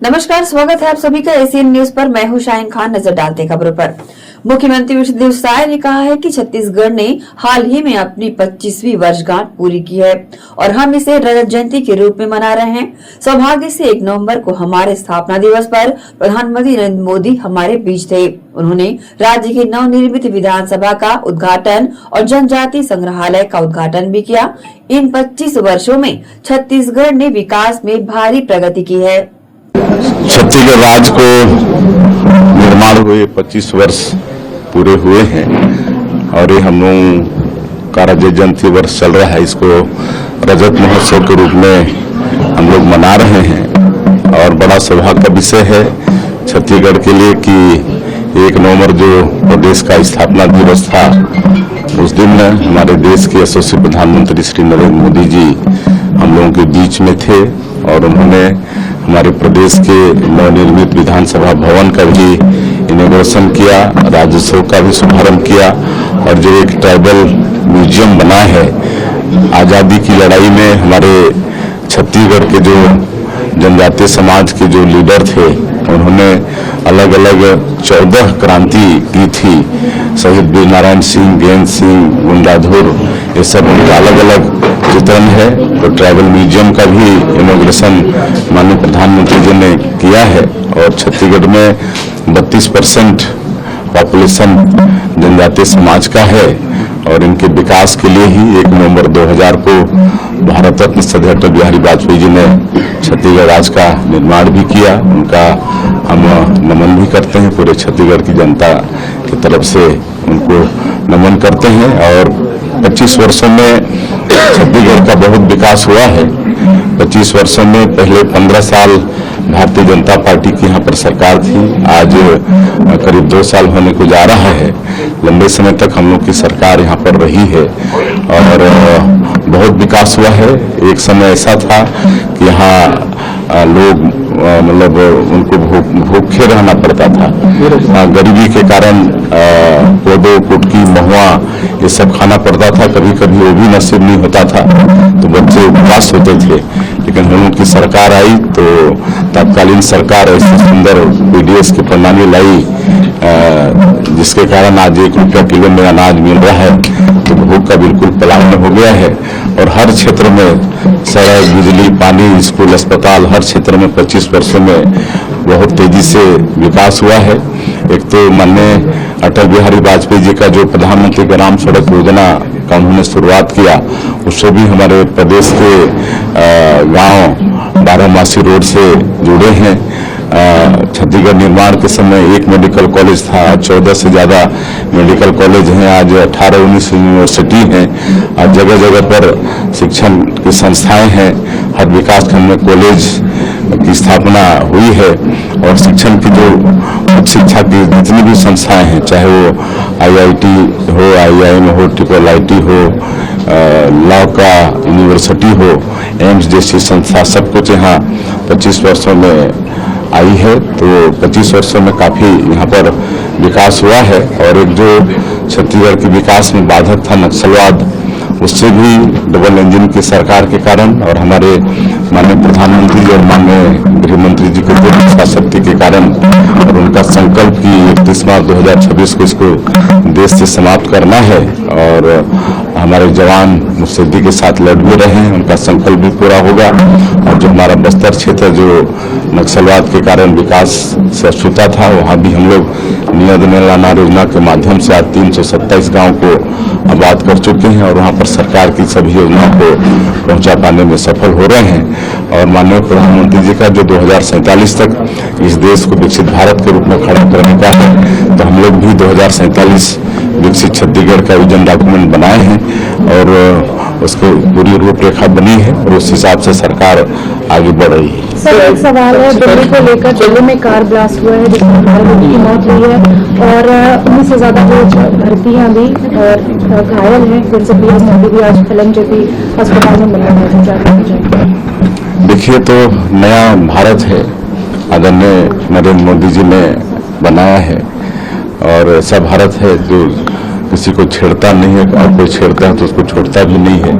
नमस्कार, स्वागत है आप सभी का एसीएन न्यूज पर। मैं हूं शाहीन खान। नजर डालते हैं खबरों पर। मुख्यमंत्री विष्णुदेव साय ने कहा है कि छत्तीसगढ़ ने हाल ही में अपनी 25वीं वर्षगांठ पूरी की है और हम इसे रजत जयंती के रूप में मना रहे हैं। सौभाग्य से 1 नवंबर को हमारे स्थापना दिवस पर प्रधानमंत्री नरेंद्र मोदी हमारे बीच थे। उन्होंने राज्य की नवनिर्मित विधानसभा का उद्घाटन और जनजाति संग्रहालय का उद्घाटन भी किया। इन 25 वर्षों में छत्तीसगढ़ ने विकास में भारी प्रगति की है। छत्तीसगढ़ राज्य को निर्माण हुए 25 वर्ष पूरे हुए हैं और ये हम लोग का रजत जयंती वर्ष चल रहा है। इसको रजत महोत्सव के रूप में हम लोग मना रहे हैं और बड़ा सौभाग्य का विषय है छत्तीसगढ़ के लिए कि 1 नवंबर जो प्रदेश का स्थापना दिवस था, उस दिन हमारे देश के यशस्वी प्रधानमंत्री श्री नरेंद्र मोदी जी हम लोगों के बीच में थे और उन्होंने हमारे प्रदेश के नवनिर्मित विधानसभा भवन का भी इनॉग्रेशन किया, राज्योत्सव का भी शुभारंभ किया और जो एक ट्राइबल म्यूजियम बना है, आज़ादी की लड़ाई में हमारे छत्तीसगढ़ के जो जनजातीय समाज के जो लीडर थे, उन्होंने अलग अलग 14 क्रांति की थी। शहीद वीर नारायण सिंह, गैंद सिंह, गुंडाधुर, ये सब उनका अलग अलग चित्रण है। तो ट्राइबल म्यूजियम का भी इनॉग्रेशन माननीय प्रधानमंत्री जी ने किया है और छत्तीसगढ़ में 32% पॉपुलेशन जनजातीय समाज का है और इनके विकास के लिए ही 1 नवंबर 2000 को भारत रत्न श्री अटल बिहारी वाजपेयी जी ने छत्तीसगढ़ राज्य का निर्माण भी किया। उनका हम नमन भी करते हैं, पूरे छत्तीसगढ़ की जनता की तरफ से उनको नमन करते हैं। और 25 वर्षों में छत्तीसगढ़ का बहुत विकास हुआ है। 25 वर्षों में पहले 15 साल भारतीय जनता पार्टी की यहाँ पर सरकार थी, आज करीब 2 साल होने को जा रहा है। लंबे समय तक हम लोग की सरकार यहाँ पर रही है और बहुत विकास हुआ है। एक समय ऐसा था कि यहाँ लोग मतलब उनको भूखे रहना पड़ता था, गरीबी के कारण कोदो, कुटकी, महुआ ये सब खाना पड़ता था। कभी कभी वो भी नसीब नहीं होता था तो बच्चे उपवास होते थे। लेकिन हम लोग की सरकार आई तो तत्कालीन सरकार ऐसी सुंदर पीडीएस की प्रणाली लाई जिसके कारण आज 1 रुपया किलो में अनाज मिल रहा है। तो भूख का बिल्कुल पलायन हो गया है और हर क्षेत्र में सड़क, बिजली, पानी, स्कूल, अस्पताल, हर क्षेत्र में 25 वर्षों में बहुत तेजी से विकास हुआ है। एक तो माननीय अटल बिहारी वाजपेयी जी का जो प्रधानमंत्री ग्राम सड़क योजना का उन्होंने शुरुआत किया, उससे भी हमारे प्रदेश के गांव बारहमासी रोड से जुड़े हैं। छत्तीसगढ़ निर्माण के समय 1 मेडिकल कॉलेज था, 14 से ज़्यादा मेडिकल कॉलेज हैं, आज 18-19 यूनिवर्सिटी हैं। आज जगह जगह पर शिक्षण की संस्थाएं हैं, हर विकास खंड में कॉलेज की स्थापना हुई है और शिक्षण की जो उच्च शिक्षा की जितनी भी संस्थाएं हैं, चाहे वो IIT हो, IIM हो, IIIT हो, लॉ का यूनिवर्सिटी हो, एम्स जैसी संस्था, सब कुछ यहाँ 25 वर्षों में आई है। तो 25 वर्षों में काफ़ी यहाँ पर विकास हुआ है और एक जो छत्तीसगढ़ के विकास में बाधक था नक्सलवाद, उससे भी डबल इंजन की सरकार के कारण और हमारे माननीय प्रधानमंत्री और माननीय गृह मंत्री जी के इच्छा शक्ति के कारण और उनका संकल्प कि 31 मार्च 2026 को इसको देश से समाप्त करना है और हमारे जवान मुस्तैदी के साथ लड़ भी रहे हैं, उनका संकल्प भी पूरा होगा। और जो हमारा बस्तर क्षेत्र जो नक्सलवाद के कारण विकास से अछूता था, वहाँ भी हम लोग नियत नैलाना योजना के माध्यम से आज 327 गाँव को आबाद कर चुके हैं और वहाँ पर सरकार की सभी योजनाओं को पहुँचा पाने में सफल हो रहे हैं। और माननीय प्रधानमंत्री जी का जो 2047 तक इस देश को विकसित भारत के रूप में खड़ा करने का है, तो हम लोग भी 2047 विकसित छत्तीसगढ़ का विजन डॉक्यूमेंट बनाए हैं और उसको पूरी रूपरेखा बनी है और उस हिसाब से सरकार आगे बढ़ रही है। सर, एक सवाल है, दिल्ली को लेकर। दिल्ली में कार ब्लास्ट हुआ है जिसमें 12 लोगों की मौत हुई है और 19 से ज्यादा लोग भर्ती हैं अभी और घायल हैं, जिनसे पीएम मोदी भी आज LMJP अस्पताल में मिलने हैं। देखिए, तो नया भारत है, आदरणीय नरेंद्र मोदी जी ने बनाया है और ऐसा भारत है जो किसी को छेड़ता नहीं है, और कोई छेड़ता है तो उसको छोड़ता भी नहीं है,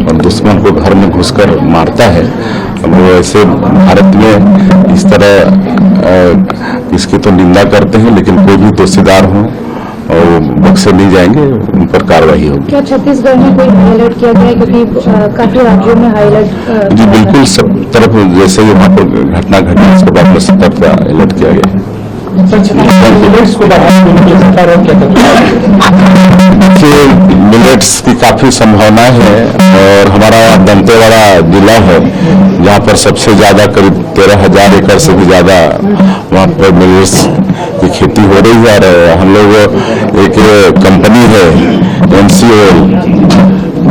और दुश्मन को घर में घुसकर मारता है। वो ऐसे भारत में इस तरह इसकी तो निंदा करते हैं, लेकिन कोई भी दोषीदार हो और बख्शे नहीं जाएंगे, उन पर कार्रवाई होगी। क्या छत्तीसगढ़ में कोई हाईलाइट किया गया है, क्योंकि काफी राज्यों में हाईलाइट जी बिल्कुल, सब तरफ जैसे ही वहाँ पर घटना घटी उसके बाद में सब तरफ अलर्ट किया गया। मिलेट्स की काफी संभावनाएं हैं, और हमारा दंतेवाड़ा जिला है जहाँ पर सबसे ज्यादा करीब 13,000 एकड़ से भी ज्यादा वहाँ पर मिलेट्स की खेती हो रही है। और हम लोग एक कंपनी है NCOL,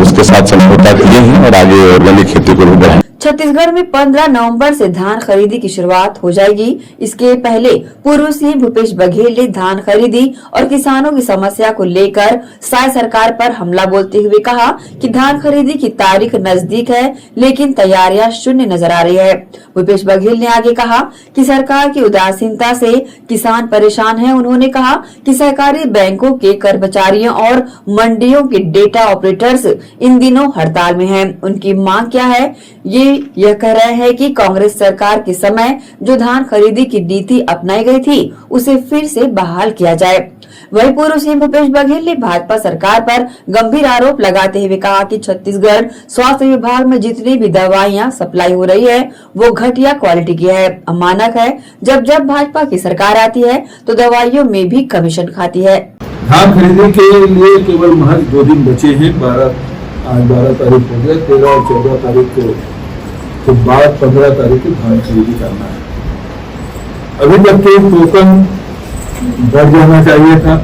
उसके साथ समझौता किए हैं और आगे ऑर्गेनिक खेती को भी बढ़ाएंगे। छत्तीसगढ़ में 15 नवंबर से धान खरीदी की शुरुआत हो जाएगी। इसके पहले पूर्व सीएम भूपेश बघेल ने धान खरीदी और किसानों की समस्या को लेकर साय सरकार पर हमला बोलते हुए कहा कि धान खरीदी की तारीख नजदीक है, लेकिन तैयारियां शून्य नजर आ रही है। भूपेश बघेल ने आगे कहा कि सरकार की उदासीनता से किसान परेशान है। उन्होंने कहा कि सहकारी बैंकों के कर्मचारियों और मंडियों के डेटा ऑपरेटर्स इन दिनों हड़ताल में हैं। उनकी मांग क्या है? यह कह रहे हैं कि कांग्रेस सरकार के समय जो धान खरीदी की नीति अपनाई गई थी उसे फिर से बहाल किया जाए। वहीं पूर्व सीएम भूपेश बघेल ने भाजपा सरकार पर गंभीर आरोप लगाते हुए कहा कि छत्तीसगढ़ स्वास्थ्य विभाग में जितनी भी दवाइयां सप्लाई हो रही है वो घटिया क्वालिटी की है। मानक है जब जब भाजपा की सरकार आती है तो दवाइयों में भी कमीशन खाती है। धान खरीदी के लिए केवल महज 2 दिन बचे हैं। आज 12 तारीख हो गया, 13 और 14 तारीख को तो बाद 15 तारीख को धान खरीदी करना है। अभी तक के टोकन बढ़ जाना चाहिए था,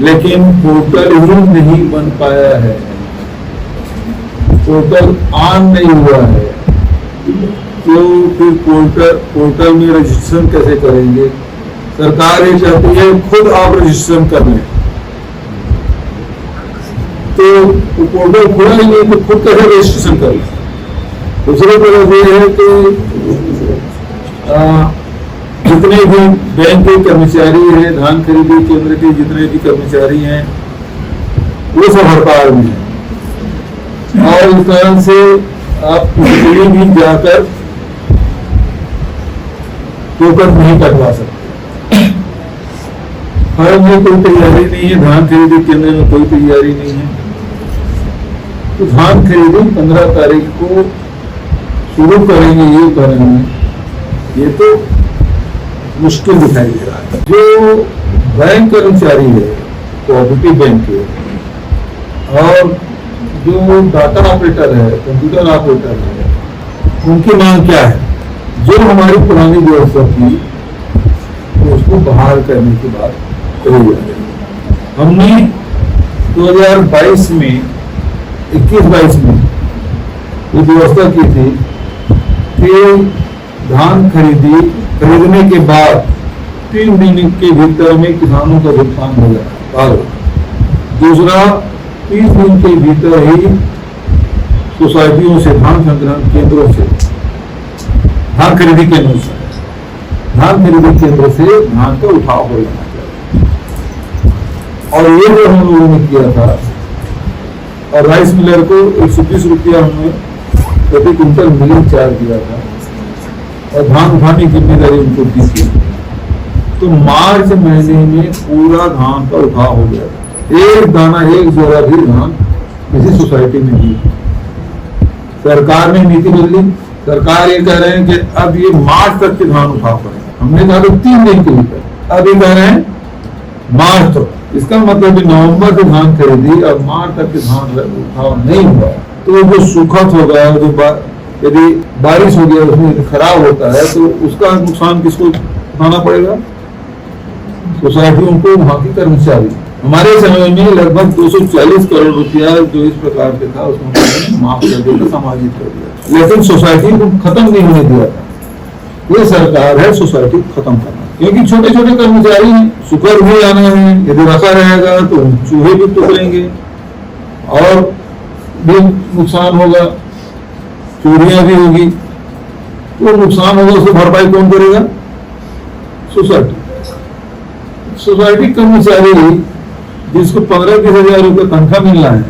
लेकिन पोर्टल ही नहीं बन पाया है, पोर्टल ऑन नहीं हुआ है, तो फिर पोर्टल में रजिस्ट्रेशन कैसे करेंगे? सरकार ये चाहती है खुद आप रजिस्ट्रेशन कर लें, तो पोर्टल खुला ही नहीं तो खुद कैसे रजिस्ट्रेशन करें? दूसरी तरफ ये है कि जितने भी बैंक के कर्मचारी हैं, धान खरीदी केंद्र के जितने भी कर्मचारी हैं, वो सब हड़ताल में हैं, और इस कारण से आप कहीं भी जाकर टोकन नहीं कटवा सकते। फर्म में कोई तैयारी नहीं है, धान खरीदी केंद्र में कोई तैयारी नहीं है, तो धान खरीदी 15 तारीख को शुरू करेंगे, ये करेंगे, ये तो मुश्किल दिखाई दे रहा है। जो बैंक कर्मचारी है कोऑपरेटिव बैंक के, और जो डाटा ऑपरेटर है, कंप्यूटर ऑपरेटर है, उनकी मांग क्या है? जो हमारी पुरानी व्यवस्था थी तो उसको बहाल करने की बात कही जा रही है। हमने 2022 में 21-22 में ये व्यवस्था की थी कि धान खरीदने के बाद 3 दिन के भीतर में किसानों का भुगतान हो जाए। दूसरा, 30 दिन के भीतर ही सोसाइटियों से, धान संग्रहण केंद्रों से, धान खरीदी केंद्रों से, धान खरीदी केंद्र से धान का उठाव हो जाना चाहिए। और ये जो हम लोगों ने किया था, और राइस मिलर को 120 रुपया हमने प्रति क्विंटल मिलिंग चार्ज दिया था, और धान उठाने की जिम्मेदारी उनको दी थी। तो मार्च महीने में पूरा धान का उठाव हो गया, एक दाना एक जोड़ा भी धान किसी सोसाइटी में नहीं। सरकार ने नीति बदली, सरकार ये कह रहे हैं कि अब ये मार्च तक के धान उठाव करें। हमने कहा तो 3 दिन के भीतर, अब ये कह रहे हैं मार्च तक। इसका मतलब नवंबर से धान खरीदी, अब मार्च तक के धान उठाव नहीं हुआ, तो जो सूखा हो गया, जो यदि बारिश हो गया उसमें खराब होता है, तो उसका नुकसान किसको उठाना पड़ेगा? सोसाइटियों को, वहां के कर्मचारी। हमारे समय में लगभग 240 करोड़ रुपया जो इस प्रकार के था उसमें माफ कर दिया, समाजित कर दिया, लेकिन सोसाइटी को खत्म नहीं होने दिया था। ये सरकार है सोसाइटी खत्म करना, क्योंकि छोटे छोटे कर्मचारी सुपर भी आना है, यदि रखा रहेगा तो चूहे भी टुकड़ेंगे और भी नुकसान होगा, चोरियां भी होगी, तो नुकसान होगा, उसको भरपाई कौन करेगा? सोसाइटी कर्मचारी जिसको 15-20 हजार रुपये तनख्वाह मिल रहा है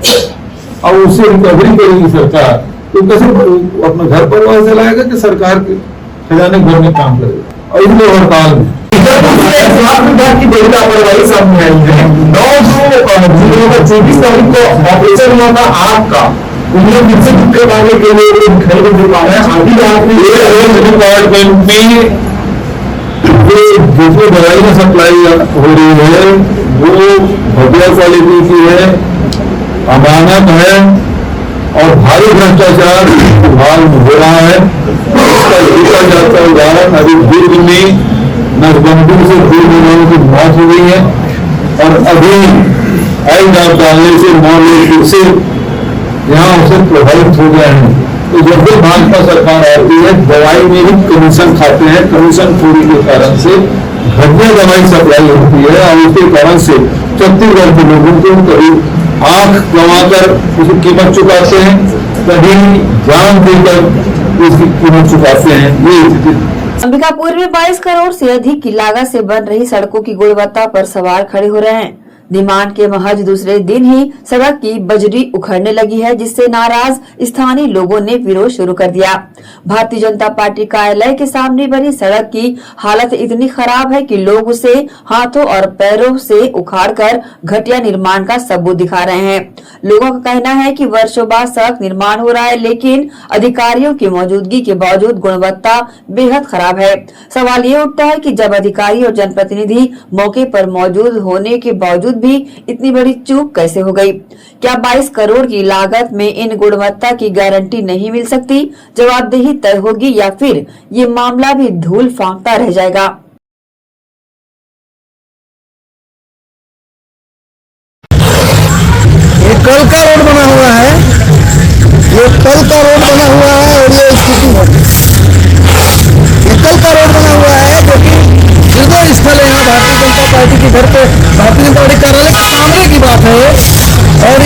और उससे रिकवरी करेगी सरकार, तो कैसे अपना घर परिवार चलाएगा कि सरकार के खजाने घर में काम करेगा? और इसलिए हड़ताल में की बड़ी लापरवाही सामने आई है। 24 तारीख को ऑपरेशन हुआ था आग का, उन्हें विकसित करवाने के लिए घर में दुकान है, आधी रात में डिपार्टमेंट में जिसमें दवाइयाँ सप्लाई हो रही है वो घटिया क्वालिटी की है, अमानत है और भारी भ्रष्टाचार हाल हो रहा है। इसका देखा जाता है उदाहरण अभी दुर्ग में नसबंदी से 2 लोगों की मौत हो गई है और अभी आई डाल डालने से 9 लोग फिर से यहाँ उसे प्रभावित हो गए हैं। तो जब भी भाजपा सरकार आती है दवाई में भी कमीशन खाते हैं, कमीशन खोरी के कारण से घटिया दवाई सप्लाई होती है और उसके कारण से छत्तीसगढ़ के लोगों को कभी आंख गंवाकर उसकी कीमत चुकाते हैं, कभी जान देकर उसकी कीमत चुकाते हैं। ये अंबिकापुर में 22 करोड़ से अधिक की लागत से बन रही सड़कों की गुणवत्ता पर सवाल खड़े हो रहे हैं। डिमांड के महज दूसरे दिन ही सड़क की बजरी उखड़ने लगी है, जिससे नाराज स्थानीय लोगों ने विरोध शुरू कर दिया। भारतीय जनता पार्टी कार्यालय के सामने बनी सड़क की हालत इतनी खराब है कि लोग उसे हाथों और पैरों से उखाड़कर घटिया निर्माण का सबूत दिखा रहे हैं। लोगों का कहना है कि वर्षों बाद सड़क निर्माण हो रहा है, लेकिन अधिकारियों की मौजूदगी के बावजूद गुणवत्ता बेहद खराब है। सवाल ये उठता है कि जब अधिकारी और जनप्रतिनिधि मौके पर मौजूद होने के बावजूद भी इतनी बड़ी चूक कैसे हो गई? क्या 22 करोड़ की लागत में इन गुणवत्ता की गारंटी नहीं मिल सकती? जवाबदेही तय होगी या फिर ये मामला भी धूल फांकता रह जाएगा? ये कल का रोड बना हुआ है, ये कल का रोड बना हुआ है और ये स्थिति है। ये कल का रोड बना हुआ है जो कि हृदय स्थल है यहाँ भारतीय जनता पार्टी के घर पे, भारतीय जनता पार्टी कार्यालय के सामने की बात है। और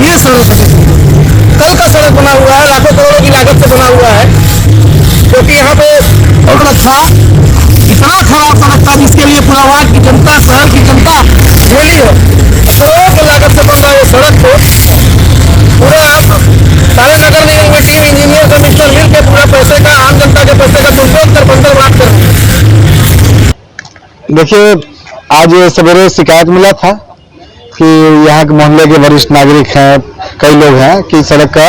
ये सड़क कल का सड़क बना हुआ है, लाखों करोड़ों की लागत से बना हुआ है, जो कि यहाँ पे सड़क था, इतना खराब सड़क था जिसके लिए पूरा वार्ड की जनता, शहर की जनता बोली है। करोड़ों की लागत से बन रहा है सड़क को पूरा सारे नगर निगम की टीम, इंजीनियर, कमिश्नर मिलकर पूरा पैसे का, आम जनता के पैसे का दुरुपयोग कर बंदर बात कर रहे हैं। देखिए, आज सवेरे शिकायत मिला था कि यहाँ के मोहल्ले के वरिष्ठ नागरिक हैं, कई लोग हैं कि सड़क का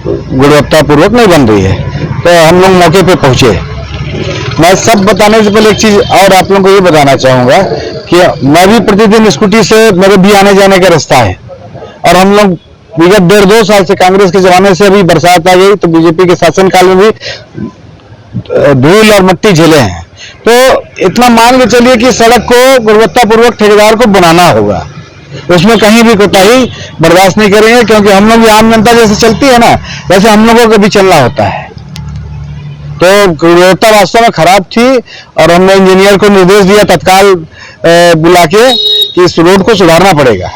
गुणवत्ता पूर्वक नहीं बन रही है, तो हम लोग मौके पे पहुंचे। मैं सब बताने से पहले एक चीज और आप लोगों को ये बताना चाहूंगा कि मैं भी प्रतिदिन स्कूटी से मेरे भी आने जाने का रास्ता है और हम लोग विगत 1.5-2 साल से कांग्रेस के जमाने से अभी बरसात आ गई तो बीजेपी के शासनकाल में भी धूल और मिट्टी झेले हैं। तो इतना मान के चलिए कि सड़क को गुणवत्तापूर्वक ठेकेदार को बनाना होगा, उसमें कहीं भी कोताही बर्दाश्त नहीं करेंगे, क्योंकि हम लोग आम जनता जैसे चलती है ना, वैसे हम लोगों को भी चलना होता है। तो गुणवत्ता वास्तव में खराब थी और हमने इंजीनियर को निर्देश दिया तत्काल बुला के कि इस रोड को सुधारना पड़ेगा।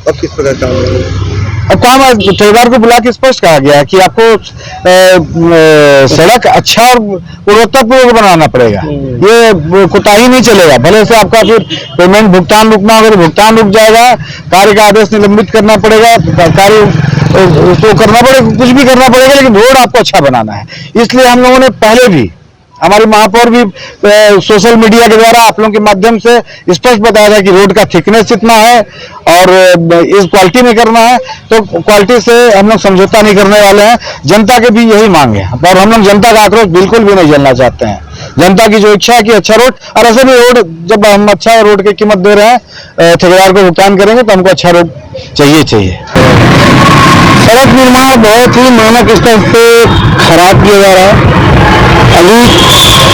अब किस प्रकार का अब काम ठेकेदार को बुला के स्पष्ट कहा गया कि आपको सड़क अच्छा और गुणवत्तापूर्वक बनाना पड़ेगा, ये कोताही नहीं चलेगा। भले से आपका फिर पेमेंट भुगतान रुकना होगा तो भुगतान रुक जाएगा, कार्य का आदेश निलंबित करना पड़ेगा, कार्य उसको करना पड़ेगा, कुछ भी करना पड़ेगा, लेकिन रोड आपको अच्छा बनाना है। इसलिए हम लोगों ने पहले भी, हमारी महापौर भी सोशल मीडिया के द्वारा आप लोगों के माध्यम से स्पष्ट बताया था कि रोड का थिकनेस इतना है और इस क्वालिटी में करना है, तो क्वालिटी से हम लोग समझौता नहीं करने वाले हैं। जनता के भी यही मांग है और हम लोग जनता का आक्रोश बिल्कुल भी नहीं झेलना चाहते हैं। जनता की जो इच्छा है कि अच्छा रोड, और ऐसे भी रोड जब हम अच्छा रोड की कीमत दे रहे हैं, ठेकेदार को भुगतान करेंगे तो हमको अच्छा रोड चाहिए। सड़क निर्माण बहुत ही मानक स्तर पे खराब किया जा रहा है। अभी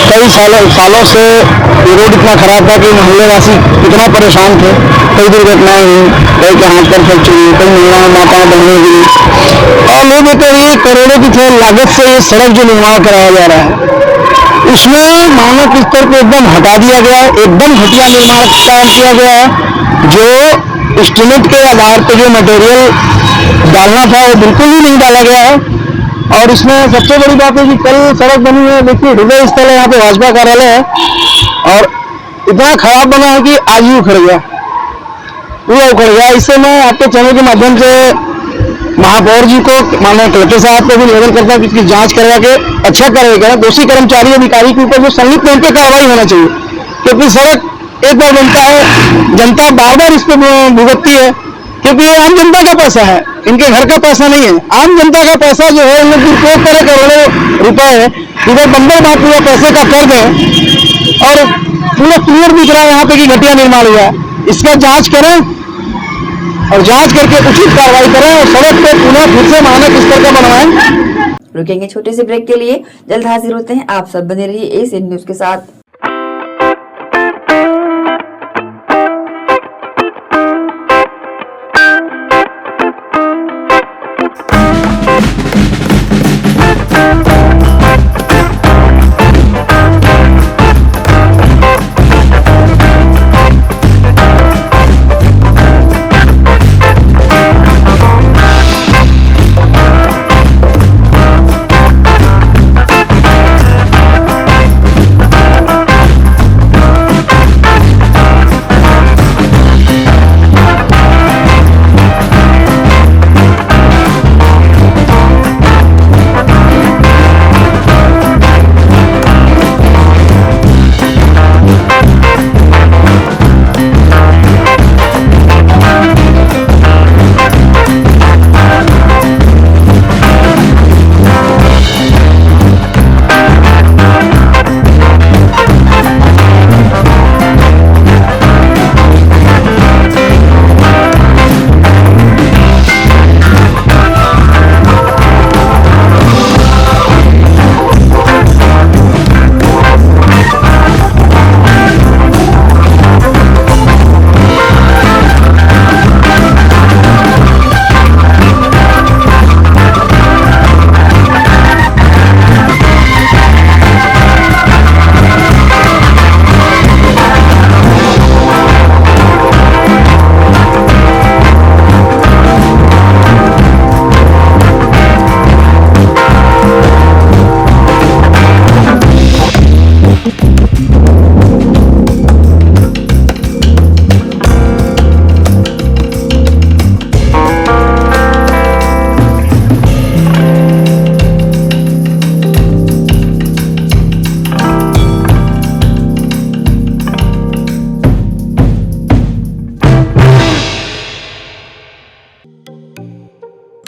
कई सालों से ये रोड इतना खराब था कि मोहल्लेवासी इतना परेशान थे, कई दुर्घटनाएं हुई, कई के हाथ पर फ्रैक्चर हुई, कई महिलाएं माताएं बहनें हुई और लोग कहते हैं करोड़ों की लागत से ये सड़क जो निर्माण कराया जा रहा है उसमें मानक स्तर पे एकदम हटा दिया गया है, एकदम घटिया निर्माण काम किया गया है। जो एस्टिमेट के आधार पर जो मटेरियल डालना था वो बिल्कुल ही नहीं डाला गया है। और इसमें सबसे बड़ी बात है कि कल सड़क बनी है, देखिए हृदय स्थल है, यहाँ पे भाजपा कार्यालय है और इतना खराब बना है कि आज ही उखड़ गया। पूरा उखड़ गया। इससे मैं आपके चैनल के माध्यम से महापौर जी को, माननीय कलेक्टर साहब को भी निवेदन करता हूँ कि इसकी जांच करवा के अच्छा कार्रवाई करें। दोषी कर्मचारी अधिकारी के ऊपर जो संलिप्त है उन पर कार्रवाई होना चाहिए, क्योंकि सड़क एक बार बनता है, जनता बार बार इस पर भुगतती है, क्योंकि ये आम जनता का पैसा है, इनके घर का पैसा नहीं है। आम जनता का पैसा जो है उन्हें दुरुपयोग करे, करोड़ों रुपए है, इधर बंदर बात पूरा पैसे का कर्ज है और पूरा क्लियर दिख रहा है यहाँ पे कि घटिया निर्माण हुआ है। इसका जांच करें और जांच करके उचित कार्रवाई करें और सड़क पे पुनः फिर से मानक स्तर का बनवाएं। रुकेंगे छोटे से ब्रेक के लिए, जल्द हाजिर होते हैं। आप सब बने रहिए एशियन न्यूज के साथ।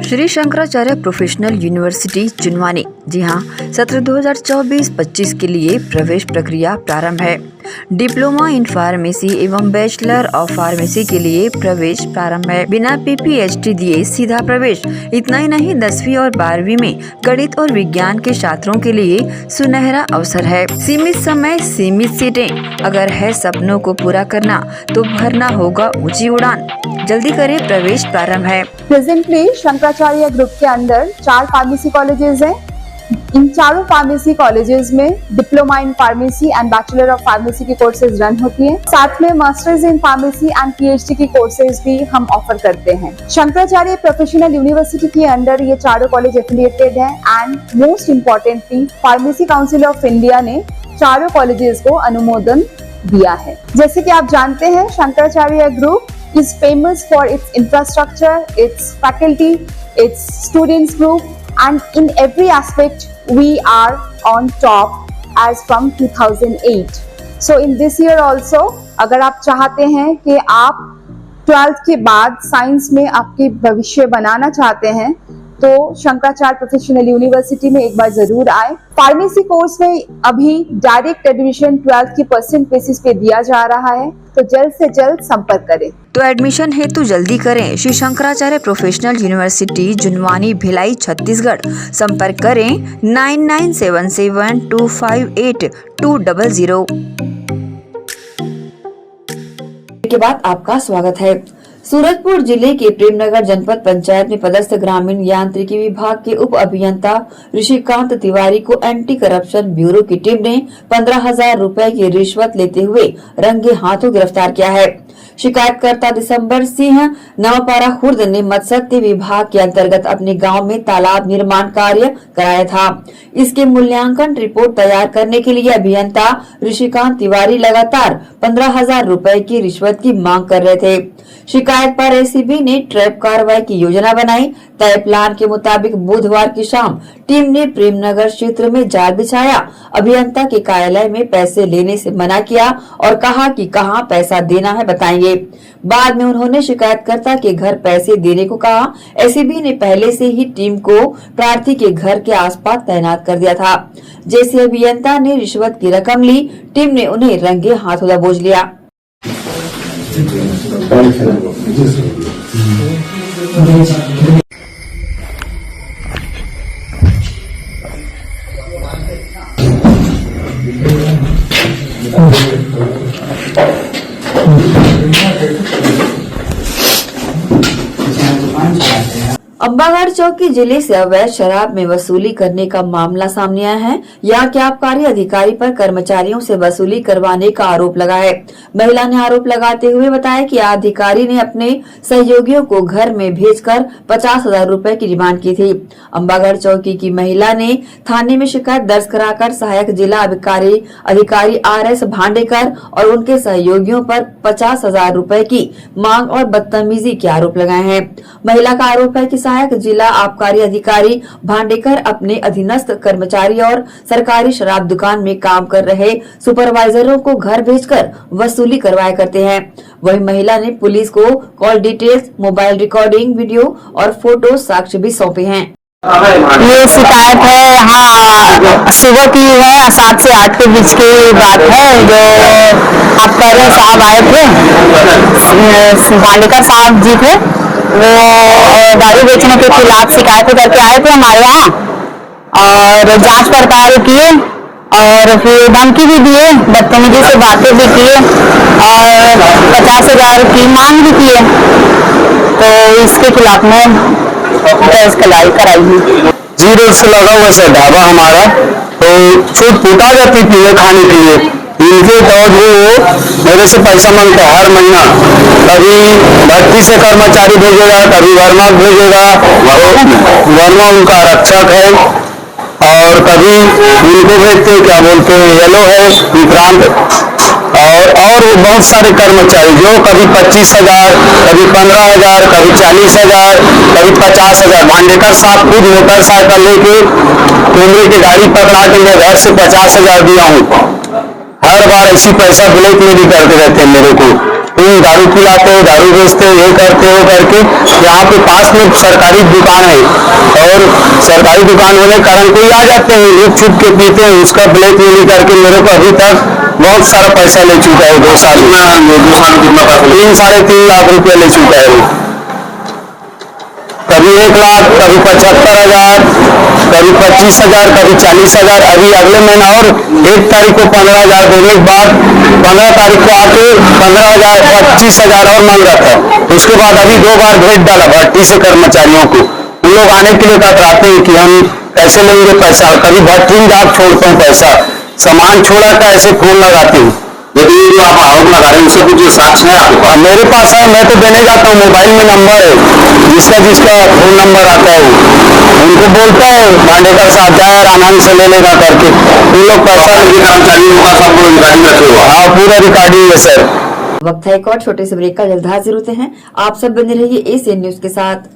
श्री शंकराचार्य प्रोफेशनल यूनिवर्सिटी जुनवानी, जी हाँ, सत्र 2024-25 के लिए प्रवेश प्रक्रिया प्रारंभ है। डिप्लोमा इन फार्मेसी एवं बैचलर ऑफ फार्मेसी के लिए प्रवेश प्रारंभ है। बिना PPHD दिए सीधा प्रवेश। इतना ही नहीं, 10वीं और 12वीं में गणित और विज्ञान के छात्रों के लिए सुनहरा अवसर है। सीमित समय, सीमित सीटें। अगर है सपनों को पूरा करना तो भरना होगा ऊंची उड़ान। जल्दी करें, प्रवेश प्रारंभ है। प्रेजेंटली शंकराचार्य ग्रुप के अंदर 4 फार्मेसी कॉलेजेस हैं। इन चारों फार्मेसी कॉलेजेस में diploma in pharmacy and bachelor of pharmacy की कोर्सेज रन होती हैं। साथ में masters in pharmacy and PhD की कोर्सेज भी हम ऑफर करते हैं। शंकराचार्य प्रोफेशनल यूनिवर्सिटी के अंदर ये चारों कॉलेज एफिलिएटेड हैं and most importantly pharmacy council of India ने चारों कॉलेजेस को अनुमोदन दिया है। जैसे कि आप जानते हैं, Shankaracharya group is famous for its infrastructure, its faculty, its students group, and in every aspect we are on top as from 2008. So in this year also, अगर आप चाहते हैं कि आप 12th के बाद साइंस में आपके भविष्य बनाना चाहते हैं तो शंकराचार्य प्रोफेशनल यूनिवर्सिटी में एक बार जरूर आए। फार्मेसी कोर्स में अभी डायरेक्ट एडमिशन 12th की परसेंट बेसिस पे दिया जा रहा है, तो जल्द से जल्द संपर्क करें। तो एडमिशन हेतु जल्दी करें। Shri Shankaracharya professional university Junwani, Bhilai, Chhattisgarh. संपर्क करें 9977258200। के बाद आपका स्वागत है। सूरजपुर जिले के प्रेमनगर जनपद पंचायत में पदस्थ ग्रामीण यांत्रिकी विभाग के उप अभियंता ऋषिकांत तिवारी को एंटी करप्शन ब्यूरो की टीम ने 15,000 रुपए की रिश्वत लेते हुए रंगे हाथों गिरफ्तार किया है। शिकायतकर्ता दिसंबर सिंह नवापारा खुर्द ने मत्स्य विभाग के अंतर्गत अपने गांव में तालाब निर्माण कार्य कराया था। इसके मूल्यांकन रिपोर्ट तैयार करने के लिए अभियंता ऋषिकांत तिवारी लगातार 15,000 रुपए की रिश्वत की मांग कर रहे थे। शिकायत पर एसीबी ने ट्रैप कार्रवाई की योजना बनाई। तय प्लान के मुताबिक बुधवार की शाम टीम ने प्रेमनगर क्षेत्र में जाल बिछाया। अभियंता के कार्यालय में पैसे लेने से मना किया और कहा कि कहां पैसा देना है बताएंगे। बाद में उन्होंने शिकायतकर्ता के घर पैसे देने को कहा। एसीबी ने पहले से ही टीम को प्रार्थी के घर के आसपास तैनात कर दिया था। जैसे अभियंता ने रिश्वत की रकम ली, टीम ने उन्हें रंगे हाथों दबोच लिया। अंबागढ़ चौकी जिले से अवैध शराब में वसूली करने का मामला सामने आया है। यहाँ के आबकारी अधिकारी पर कर्मचारियों से वसूली करवाने का आरोप लगा है। महिला ने आरोप लगाते हुए बताया कि अधिकारी ने अपने सहयोगियों को घर में भेजकर 50,000 रुपए की डिमांड की थी। अंबागढ़ चौकी की महिला ने थाने में शिकायत दर्ज कराकर सहायक जिला अधिकारी RS भांडेकर और उनके सहयोगियों पर 50,000 रुपए की मांग और बदतमीजी के आरोप लगाए हैं। महिला का आरोप है कि सहायक जिला आबकारी अधिकारी भांडेकर अपने अधीनस्थ कर्मचारी और सरकारी शराब दुकान में काम कर रहे सुपरवाइजरों को घर भेजकर वसूली करवाया करते हैं। वही महिला ने पुलिस को call details, mobile recording, video और फोटो साक्ष्य भी सौंपे हैं। ये शिकायत है यहाँ सुबह की है, 7 से 8 के बीच की बात है। जो आबकारी साहब आए थे, भांडेकर साहब जी थे, वो दारू बेचने के खिलाफ शिकायत करके आए थे हमारे यहाँ और जांच पड़ताल किए और फिर धमकी भी दिए, बदतमीजी से बातें भी किए और 50,000 की मांग भी किए। तो इसके खिलाफ में दर्ज कराई है। जीरो से लगा हुआ सर ढाबा हमारा, तो छूट फूटा जाती थी खाने के लिए। इनके तौर वो मेरे से पैसा मांगता है हर महीना। कभी भट्टी से कर्मचारी भेजेगा, कभी वर्मा भेजेगा, वर्मा उनका आरक्षक है, और कभी उनको भेजते क्या बोलते हैं येलो है विक्रांत, और बहुत सारे कर्मचारी जो कभी 25,000, कभी 15,000, कभी 40,000, कभी 50,000। भांडेकर साहब खुद मोटरसाइकिल लेके केंद्र की गाड़ी पकड़ा के मैं घर से 50,000 दिया हूँ। हर बार ऐसी पैसा ब्लैक में भी करते रहते हैं मेरे को। तुम दारू पिलाते हो, दारू बेचते हो, ये करते हो करके। यहाँ पे पास में सरकारी दुकान है और सरकारी दुकान होने के कारण कोई आ जाते हैं, लूट छुप के पीते हैं, उसका ब्लैक मेल करके मेरे को अभी तक बहुत सारा पैसा ले चुका है। 2 साल में 3-3.5 लाख रुपया ले चुका है। कभी 1 लाख, कभी 75,000, कभी 25,000, कभी 40,000। अभी अगले महीना और 1 तारीख को 15,000 देने के बाद 15 तारीख को आके 15,000, 25,000 और मांग रहा था। उसके बाद अभी 2 बार भेज डाला भट्टी से कर्मचारियों को। उन लोग आने के लिए कतराते हैं कि हम कैसे लेंगे पैसा। कभी भट्टी में आप छोड़ते हैं पैसा, सामान छोड़ा का ऐसे फोन लगाते हैं। यदि जो आप आरोप लगा रहे हैं उससे कुछ साक्ष्य है आपके पास? मेरे पास है, मैं तो देने जाता हूँ। मोबाइल में नंबर है, जिसका फोन नंबर आता है उनको बोलता है भांडेकर साहब जाए आराम से ले लेना करके। उन लोग पैसा कर्मचारियों का सब रिकॉर्डिंग रखे हुआ। हाँ, पूरा रिकॉर्डिंग है सर। वक्त है एक और छोटे से ब्रेक का, जल्द हाजिर होते हैं। आप सब बने रहिए एसीएन न्यूज के साथ।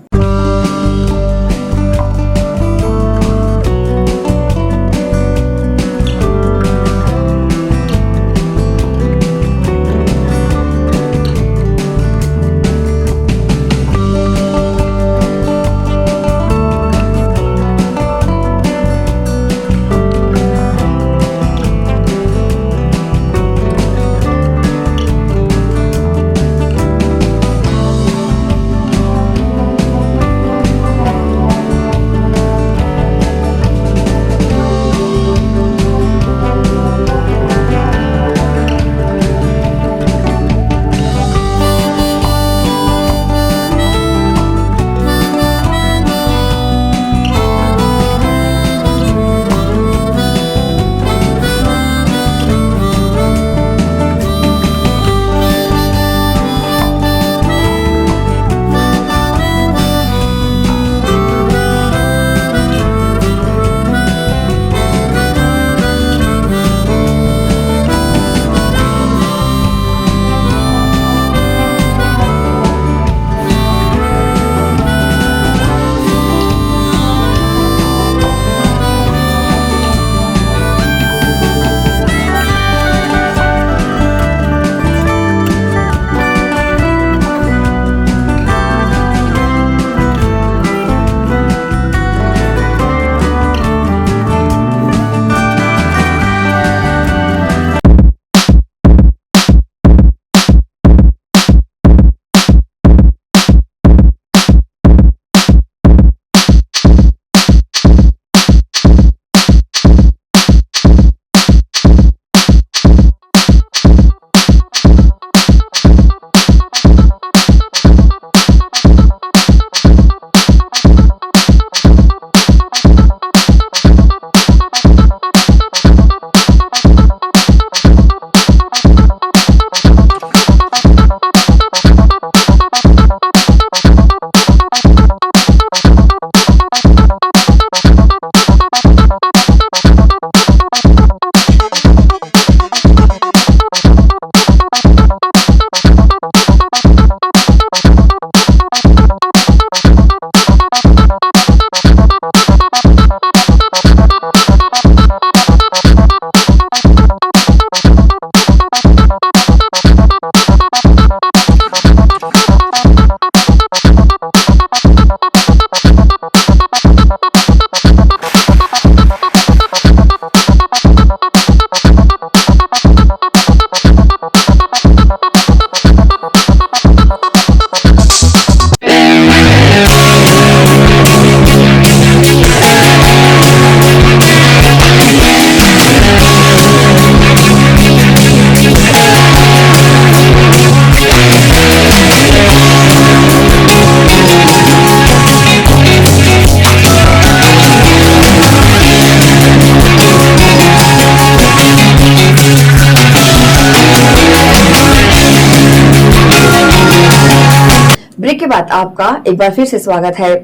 साथ आपका एक बार फिर से स्वागत है।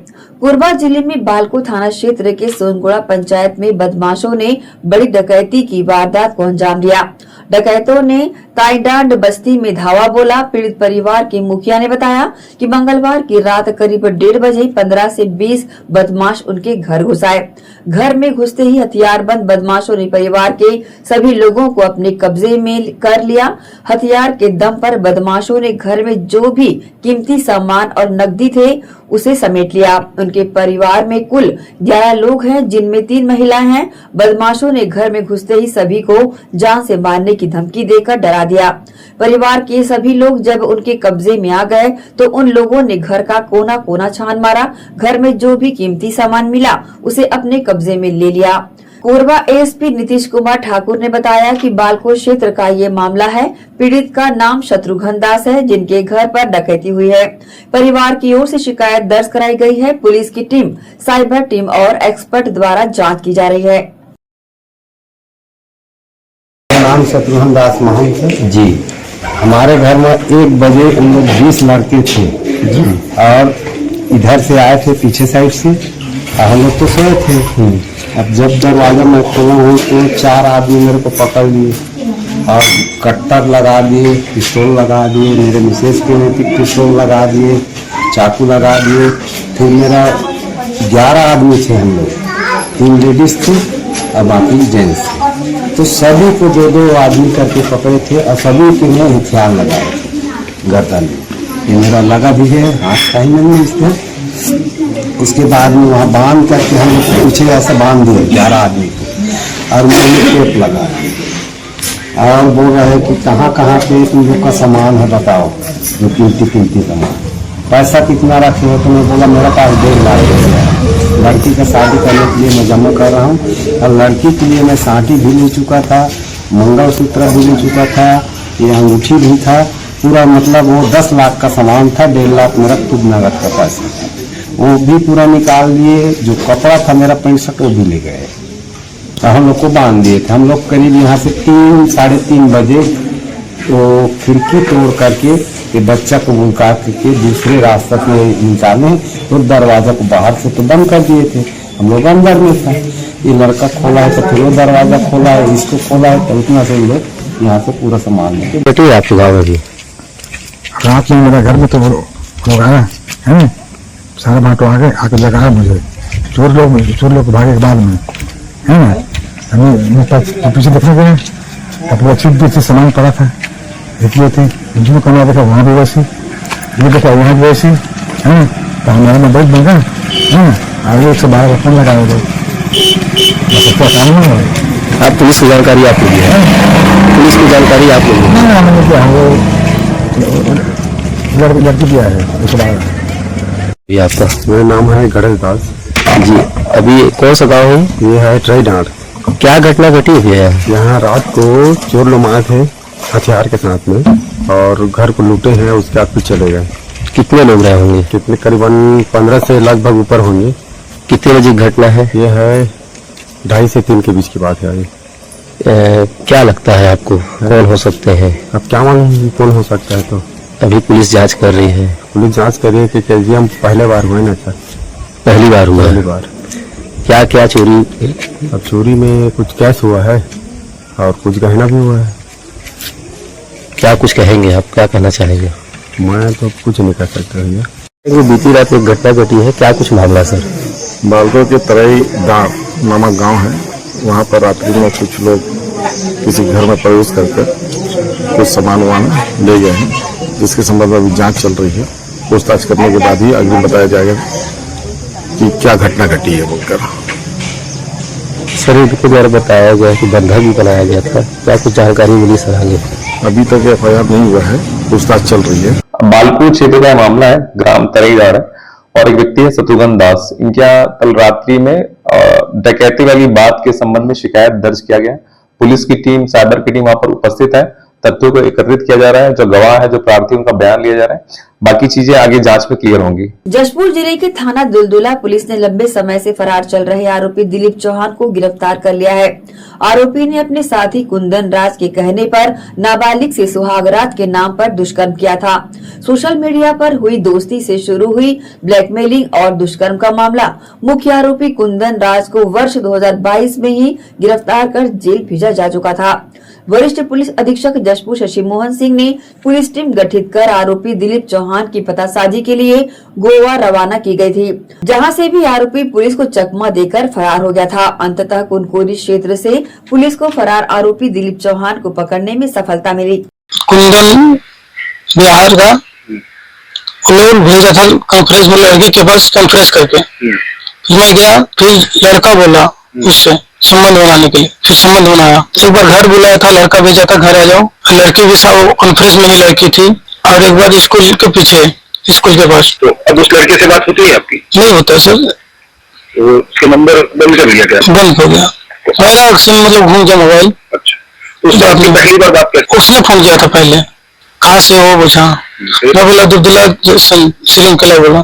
कोरबा जिले में बालको थाना क्षेत्र के सोनगुड़ा पंचायत में बदमाशों ने बड़ी डकैती की वारदात को अंजाम दिया। डकैतों ने ताईडांड बस्ती में धावा बोला। पीड़ित परिवार के मुखिया ने बताया कि मंगलवार की रात करीब 1:30 बजे 15 से 20 बदमाश उनके घर घुस आए। घर में घुसते ही हथियारबंद बदमाशों ने परिवार के सभी लोगों को अपने कब्जे में कर लिया। हथियार के दम पर बदमाशों ने घर में जो भी कीमती सामान और नकदी थे उसे समेट लिया। उनके परिवार में कुल 11 लोग हैं, जिनमें 3 महिलाएं हैं। बदमाशों ने घर में घुसते ही सभी को जान से मारने की धमकी देकर डरा दिया। परिवार के सभी लोग जब उनके कब्जे में आ गए तो उन लोगों ने घर का कोना कोना छान मारा। घर में जो भी कीमती सामान मिला उसे अपने कब्जे में ले लिया। कोरबा एएसपी नीतीश कुमार ठाकुर ने बताया कि बालको क्षेत्र का ये मामला है। पीड़ित का नाम शत्रुघ्न दास है, जिनके घर पर डकैती हुई है। परिवार की ओर से शिकायत दर्ज कराई गई है। पुलिस की टीम, साइबर टीम और एक्सपर्ट द्वारा जांच की जा रही है। नाम शत्रुघ्न दास महंत है जी। हमारे घर में 1 बजे हम लोग 20 लड़के थे जी, और इधर से आए थे पीछे साइड से, और हम लोग तो सोए थे। अब जब दरवाजा में खोला हूँ तो 4 आदमी मेरे को पकड़ लिए और कट्टर लगा दिए, पिस्तौल लगा दिए, मेरे मिसेज के ने पिस्तौल लगा दिए, चाकू लगा दिए। फिर मेरा 11 आदमी थे हम लोग, 3 लेडीज थे और बाकी जेंट्स थे। तो सभी को 2-2 आदमी करके पकड़े थे और सभी के में हथियार लगाए गर्दन में। ये मेरा लगा भी है, हाथ का ही नहीं इसमें। उसके बाद में वहाँ बांध करके हम लोग पीछे ऐसा बांध दिए 11 आदमी को, और मैंने टेप लगा और बोल रहे हैं कि कहाँ कहाँ पे तुम लोग का सामान है बताओ, जो कीमती सामान। पैसा कितना रखे हो? तो मैं बोला मेरा पास 1.5 लाख रुपया है। लड़की का शादी करने के लिए मैं जमा कर रहा हूँ, और लड़की के लिए मैं साटी भी ले चुका था, मंगलसूत्र भी ले चुका था, ये अंगूठी भी था, पूरा मतलब वो 10 लाख का सामान था। 1.5 लाख मेरा खुद नगद का पैसा था, वो भी पूरा निकाल लिए। जो कपड़ा था मेरा पैंट शर्ट वो भी ले गए, तो हम लोग को बांध दिए थे। हम लोग करीब यहाँ से 3-3:30 बजे तो खिड़की तोड़ करके ये बच्चा को बुलका करके दूसरे रास्ते में निकाले, तो दरवाजा को बाहर से तो बंद कर दिए थे, हम लोग अंदर में था। ये लड़का खोला है तो फिर वो दरवाजा खोला है, इसको खोला है, तो इतना से लोग यहाँ से पूरा सामान लेके बेटे आपके गाँव में रात में मेरे घर में तो लोग आए हैं, सारे बाटो आ गए, आके जगाया मुझे। चोर लोग भागे के बाद में है ना, हमें पीछे देखने गए, तब वो अच्छी भी सामान पड़ा था, इसलिए थी जो कमरा देखा वहाँ भी वैसी, ये देखा वहाँ भी वैसी है। तो हमारे में बैठ देगा है, आगे 112 फोन लगाए गए, क्या काम नहीं है। आप पुलिस की जानकारी आपको दी है? पुलिस की जानकारी आपको दी है? मैंने क्या वो लड़की दिया है 112। ये आपका? मेरा नाम है गणेश दास जी। अभी कौन सा गाँव है? ये है ट्राईडांड। क्या घटना घटी हुई है? यहाँ रात को चोर लोग आए थे हथियार के साथ में, और घर को लूटे हैं, उसके बाद फिर चले गए। कितने लोग रहे होंगे? कितने, करीबन 15 से लगभग ऊपर होंगे। कितने बजे घटना है? ये है 2:30 से 3 के बीच की बात है। क्या लगता है आपको कौन हो सकते हैं? अब क्या मालूम कौन हो सकता है। तो अभी पुलिस जांच कर रही है। पुलिस जांच कर रही है कि हम पहले बार हुए ना सर, पहली बार हुआ? पहली बार। क्या क्या चोरी? अब चोरी में कुछ कैश हुआ है और कुछ गहना भी हुआ है। क्या कुछ कहेंगे आप, क्या कहना चाहेंगे? मैं तो कुछ नहीं कर सकता भैया। बीती रात एक घटना घटी है, क्या कुछ मामला सर? बालको के तरई नामक गांव है, वहां पर रात्रि में कुछ लोग किसी घर में प्रवेश करके कुछ सामान वामान ले गए हैं, जिसके संबंध में अभी जांच चल रही है। पूछताछ करने के बाद ही अग्रिम बताया जाएगा कि क्या घटना घटी है बोलकर। सर इनके द्वारा बताया गया कि बंधक भी बनाया गया था, क्या कुछ जानकारी मिली सर आगे? अभी तक FIR नहीं हुआ है, पूछताछ चल रही है। बालको क्षेत्र का मामला है, ग्राम तरईडांड, और एक व्यक्ति है शत्रुघ्न दास। इनके यहाँ कल रात्रि में डकैती वाली बात के संबंध में शिकायत दर्ज किया गया। पुलिस की टीम, साइबर की टीम वहां पर उपस्थित है तथ्यों को एकत्रित किया जा रहा है, जो गवाह है, जो प्रार्थी, उनका बयान लिया जा रहा है। बाकी चीजें आगे जांच में क्लियर होंगी। जशपुर जिले के थाना दुलदुला पुलिस ने लंबे समय से फरार चल रहे आरोपी दिलीप चौहान को गिरफ्तार कर लिया है। आरोपी ने अपने साथी कुंदन राज के कहने पर नाबालिग से सुहागरात के नाम पर दुष्कर्म किया था। सोशल मीडिया पर हुई दोस्ती से शुरू हुई ब्लैकमेलिंग और दुष्कर्म का मामला मुख्य आरोपी कुंदन राज को वर्ष 2022 में ही गिरफ्तार कर जेल भेजा जा चुका था। वरिष्ठ पुलिस अधीक्षक जशपुर शशि मोहन सिंह ने पुलिस टीम गठित कर आरोपी दिलीप चौहान की पतासाजी के लिए गोवा रवाना की गई थी, जहां से भी आरोपी पुलिस को चकमा देकर फरार हो गया था। अंततः कुनकोरी क्षेत्र से पुलिस को फरार आरोपी दिलीप चौहान को पकड़ने में सफलता मिली। कुंदन बिहार का लोग भेजा था कॉन्फ्रेंस में, लड़के के पास कॉन्फ्रेंस करके फिर मैं गया, फिर लड़का बोला उससे संबंध बनाने के लिए, फिर संबंध बनाया। एक बार घर बुलाया था, लड़का भेजा था घर आ जाओ, लड़की भी सब कॉन्फ्रेंस में ही लड़की थी, और एक बार स्कूल के पीछे स्कूल के पास। तो अब उस लड़के से बात होती है आपकी? नहीं होता सर। तो उसका नंबर बंद कर लिया क्या? बंद हो गया मेरा सिम, मतलब घूम गया मोबाइल। अच्छा, तो उसने आपकी पहली बार बात कैसे? उसने फोन किया था पहले, कहाँ से हो पूछा, मैं बोला दुबला श्रीलंका बोला,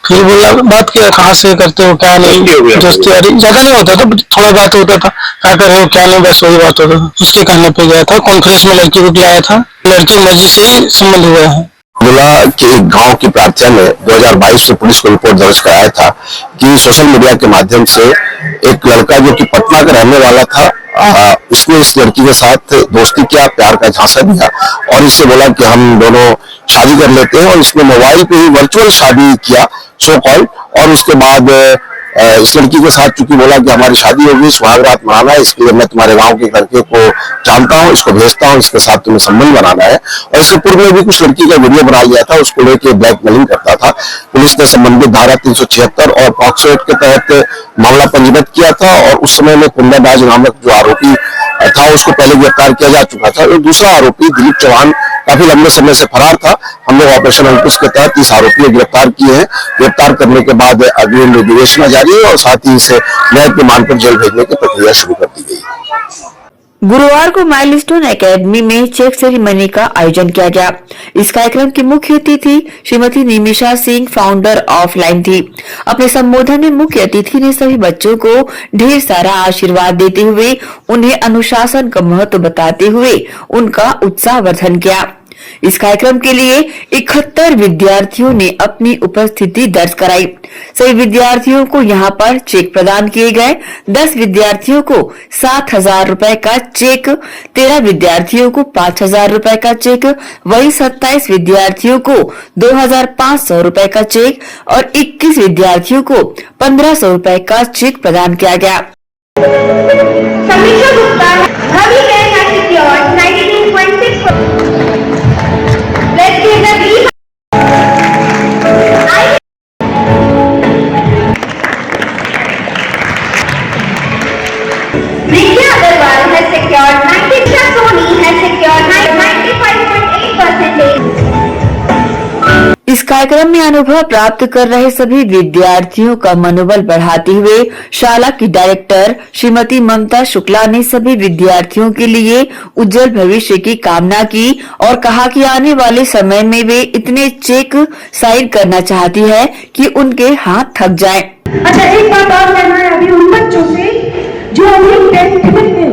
फिर बोला बात किया, कहाँ से करते हो क्या नहीं, दोस्ती यारी ज्यादा नहीं होता था, थोड़ा बात होता था, क्या कर रहे हो क्या नहीं, बस वही बात होता था। उसके कहने पे गया था, कॉन्फ्रेंस में लड़की को बुलाया था, लड़की मर्जी से ही संबंध हुआ है। बोला कि एक गांव की प्रार्थना में 2022 से पुलिस को रिपोर्ट दर्ज कराया था कि सोशल मीडिया के माध्यम से एक लड़का जो कि पटना का रहने वाला था, उसने इस लड़की के साथ दोस्ती किया, प्यार का झांसा दिया और इससे बोला कि हम दोनों शादी कर लेते हैं, और इसने मोबाइल पे ही वर्चुअल शादी किया सो कॉल, और उसके बाद इस लड़की के साथ चूंकि बोला कि हमारी शादी होगी, सुहागरात मनाना है, इसके लिए मैं तुम्हारे गांव के लड़के को जानता हूं, इसको भेजता हूं, इसके साथ तुम्हें संबंध बनाना है। और इससे पूर्व में भी कुछ लड़की का वीडियो बनाया गया था, उसको लेके ब्लैकमेलिंग करता था। पुलिस ने संबंधित धारा 376 और पॉक्सो एक्ट के तहत मामला पंजीबद्ध किया था, और उस समय में कुंदन राज नामक जो आरोपी था उसको पहले गिरफ्तार किया जा चुका था। और दूसरा आरोपी दिलीप चौहान काफी लंबे समय से फरार था। हम लोग ऑपरेशन अंकुश के तहत इस आरोपी को गिरफ्तार किए हैं। गिरफ्तार करने के बाद अग्रिम विवेचना जारी है और साथ ही इसे न्यायिक रिमांड पर जेल भेजने की प्रक्रिया शुरू कर दी गई। गुरुवार को माइलस्टोन एकेडमी में चेक सेरेमनी का आयोजन किया गया। इस कार्यक्रम की मुख्य अतिथि Shrimati Nimisha Singh, founder of line थी। अपने संबोधन में मुख्य अतिथि ने सभी बच्चों को ढेर सारा आशीर्वाद देते हुए उन्हें अनुशासन का महत्व बताते हुए उनका उत्साहवर्धन किया। इस कार्यक्रम के लिए 71 विद्यार्थियों ने अपनी उपस्थिति दर्ज कराई। सभी विद्यार्थियों को यहां पर चेक प्रदान किए गए। 10 विद्यार्थियों को 7,000 रुपए का चेक, 13 विद्यार्थियों को 5,000 रुपए का चेक, वही 27 विद्यार्थियों को 2,500 रुपए का चेक और 21 विद्यार्थियों को 1,500 रुपए का चेक प्रदान किया गया। इस कार्यक्रम में अनुभव प्राप्त कर रहे सभी विद्यार्थियों का मनोबल बढ़ाते हुए शाला की डायरेक्टर श्रीमती ममता शुक्ला ने सभी विद्यार्थियों के लिए उज्जवल भविष्य की कामना की और कहा कि आने वाले समय में वे इतने चेक साइन करना चाहती है कि उनके हाथ थक जाएं। अच्छा, एक बात और कहना है अभी उन बच्चों से जो अभी 10th में थे।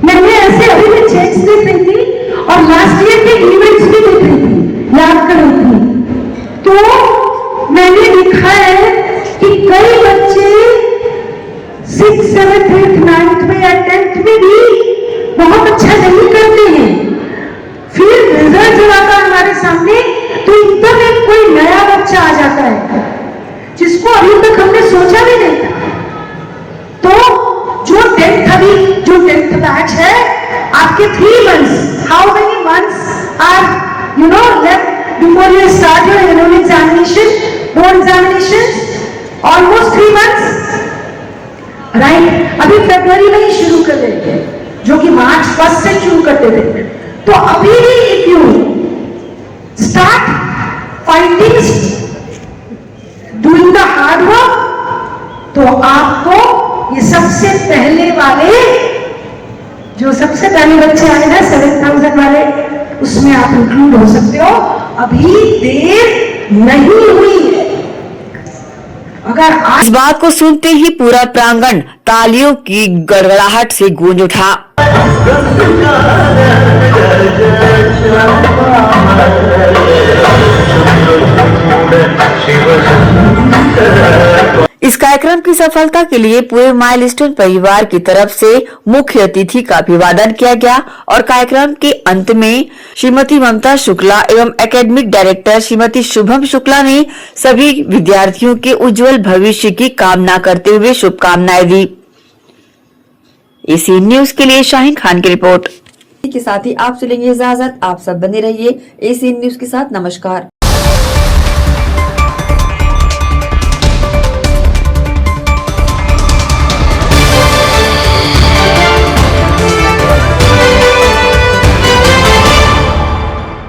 मैंने ऐसे अभी मैं चेक्स देख रही थी और लास्ट ईयर के इवेंट्स भी देख रही थी, याद कर रही थी, तो मैंने देखा है कि कई बच्चे 6th, 7th, 8th, 9th में या 10th में भी बहुत अच्छा नहीं करते हैं। फिर रिजल्ट जब आता है हमारे सामने तो एकदम एक कोई नया बच्चा आ जाता है जिसको अभी तक हमने सोचा भी नहीं था। तो जो 10th बैच है, आपके 3 months, how many months are left before you start your annual examination, board examinations? Almost 3 months, right? अभी फरवरी में ही शुरू कर देंगे, जो कि मार्च 1 से शुरू करते थे। तो अभी भी if you start fighting, doing the hard work, तो आपको ये सबसे पहले वाले जो सबसे पहले बच्चे आए ना 7,000 वाले, उसमें आप इंक्लूड हो सकते हो। अभी देर नहीं हुई है। अगर इस बात को सुनते ही पूरा प्रांगण तालियों की गड़गड़ाहट से गूंज उठा। इस कार्यक्रम की सफलता के लिए पूरे माइलस्टोन परिवार की तरफ से मुख्य अतिथि का अभिवादन किया गया और कार्यक्रम के अंत में श्रीमती ममता शुक्ला एवं एकेडमिक डायरेक्टर श्रीमती शुभम शुक्ला ने सभी विद्यार्थियों के उज्जवल भविष्य की कामना करते हुए शुभकामनाएं दी। एसीएन न्यूज के लिए शाहीन खान की रिपोर्ट के साथ ही आप से लेंगे इजाजत। आप सब बने रहिए एसीएन न्यूज के साथ। नमस्कार।